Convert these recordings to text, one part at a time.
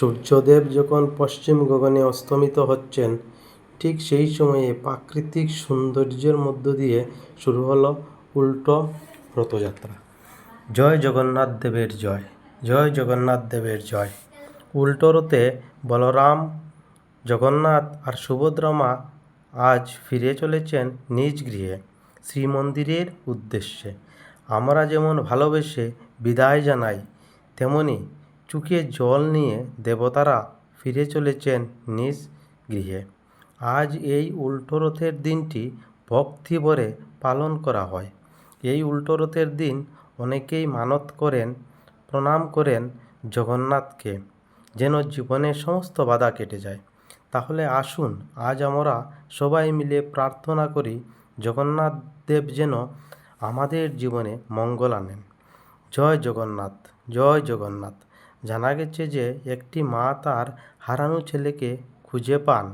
সূর্যদেব যখন পশ্চিম গগনে অস্তমিত হচ্ছেন, ঠিক সেই সময়ে প্রাকৃতিক সৌন্দর্যের মধ্য দিয়ে শুরু হলো উল্টো রথযাত্রা। জয় জগন্নাথ দেবের জয়, জয় জগন্নাথ দেবের জয়। উল্টো রথে বলরাম, জগন্নাথ আর সুভদ্রা মা আজ ফিরে চলেছেন নিজ গৃহে, শ্রীমন্দিরের উদ্দেশ্যে। আমরা যেমন ভালোবেসে বিদায় জানাই, তেমনি চোখে জল নিয়ে দেবতারা ফিরে চলেছেন নিজ গৃহে। আজ এই উল্টো রথের দিনটি ভক্তি ভরে পালন করা হয়। এই উল্টো রথের দিন অনেকেই মানত করেন, প্রণাম করেন জগন্নাথকে, যেন জীবনের সমস্ত বাধা কেটে যায়। তাহলে আসুন আজ আমরা সবাই মিলে প্রার্থনা করি জগন্নাথ দেব যেন আমাদের জীবনে মঙ্গল আনেন। জয় জগন্নাথ, জয় জগন্নাথ। জানা গেছে যে একটি মা তার হারানো ছেলেকে খুঁজে পান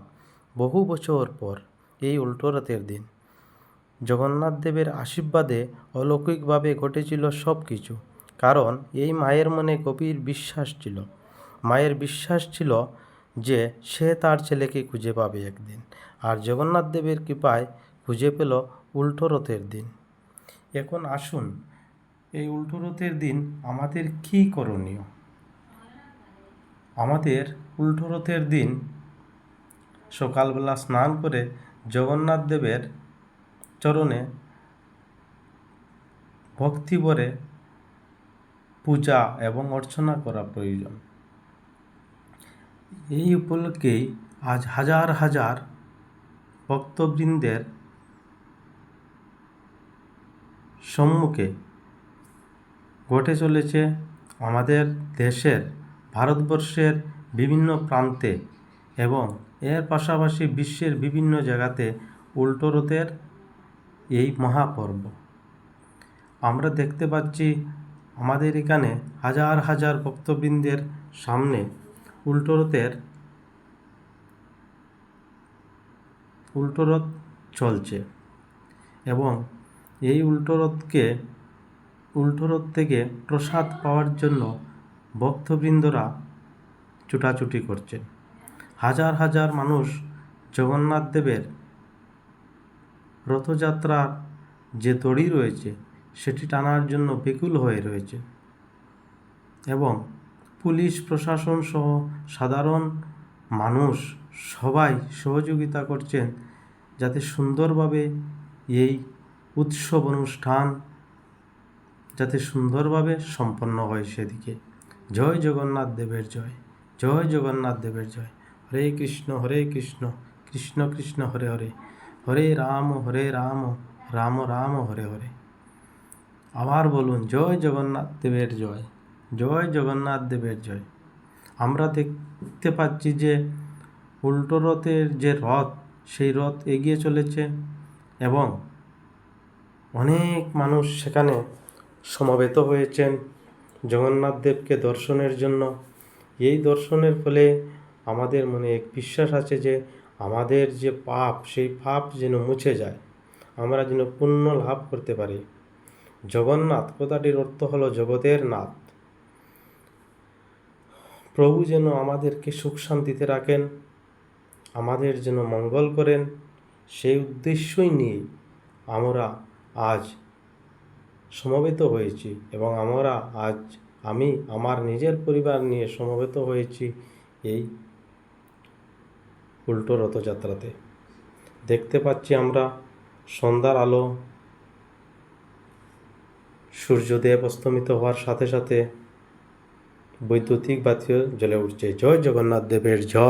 বহু বছর পর এই উল্টো রথের দিন। জগন্নাথ দেবের আশীর্বাদে অলৌকিকভাবে ঘটেছিল সব কিছু, কারণ এই মায়ের মনে গভীর বিশ্বাস ছিল। মায়ের বিশ্বাস ছিল যে সে তার ছেলেকে খুঁজে পাবে একদিন, আর জগন্নাথ দেবের কৃপায় খুঁজে পেল উল্টো রথের দিন। এখন আসুন এই উল্টো রথের দিন আমাদের কী করণীয়। আমাদের উল্টো রথের দিন সকালবেলা স্নান করে জগন্নাথ দেবের চরণে ভক্তি ভরে পূজা এবং অর্চনা করা প্রয়োজন। এই উপলক্ষেই আজ হাজার হাজার ভক্তবৃন্দের সম্মুখে ঘটে চলেছে আমাদের দেশের, ভারতবর্ষের বিভিন্ন প্রান্তে এবং এর পাশাপাশি বিশ্বের বিভিন্ন জায়গাতে উল্টো রথের এই মহাপর্ব। আমরা দেখতে পাচ্ছি আমাদের এখানে হাজার হাজার ভক্তবৃন্দের সামনে উল্টো রথ চলছে এবং এই উল্টো রথ থেকে প্রসাদ পাওয়ার জন্য ভক্তবৃন্দরা ছুটাছুটি করছেন। হাজার হাজার মানুষ জগন্নাথ দেবের রথযাত্রার যে দড়ি রয়েছে সেটি টানার জন্য ব্যাকুল হয়ে রয়েছে এবং পুলিশ প্রশাসন সহ সাধারণ মানুষ সবাই সহযোগিতা করছেন যাতে সুন্দরভাবে এই উৎসব অনুষ্ঠান যাতে সুন্দরভাবে সম্পন্ন হয় সেদিকে। জয় জগন্নাথ দেবের জয়, জয় জগন্নাথ দেবের জয়। হরে কৃষ্ণ কৃষ্ণ কৃষ্ণ হরে হরে, হরে রাম রাম রাম হরে হরে। আবার বলুন জয় জগন্নাথ দেবের জয়, জয় জগন্নাথ দেবের জয়। আমরা দেখতে পাচ্ছি যে উল্টো রথের যে রথ, সেই রথ এগিয়ে চলেছে এবং অনেক মানুষ সেখানে সমবেত হয়েছেন জগন্নাথ দেবকে দর্শনের জন্য। এই দর্শনের ফলে আমাদের মনে এক বিশ্বাস আছে যে আমাদের যে পাপ, সেই পাপ যেন মুছে যায়, আমরা যেন পুণ্য লাভ করতে পারি। জগন্নাথ কথাটির অর্থ হলো জগতের নাথ। প্রভু যেন আমাদেরকে সুখ শান্তিতে রাখেন, আমাদের যেন মঙ্গল করেন, সেই উদ্দেশ্যই নিয়ে আমরা আজ সমবেত হয়েছি এবং আমি আমার নিজের পরিবার নিয়ে সমবেত হয়েছি এই উল্টো রথযাত্রাতে। দেখতে পাচ্ছি আমরা সন্ধ্যার আলো, সূর্যদেব অস্তমিত হওয়ার সাথে সাথে বৈদ্যুতিক বাতিও জ্বলে উঠছে। জয় জগন্নাথ দেবের জয়।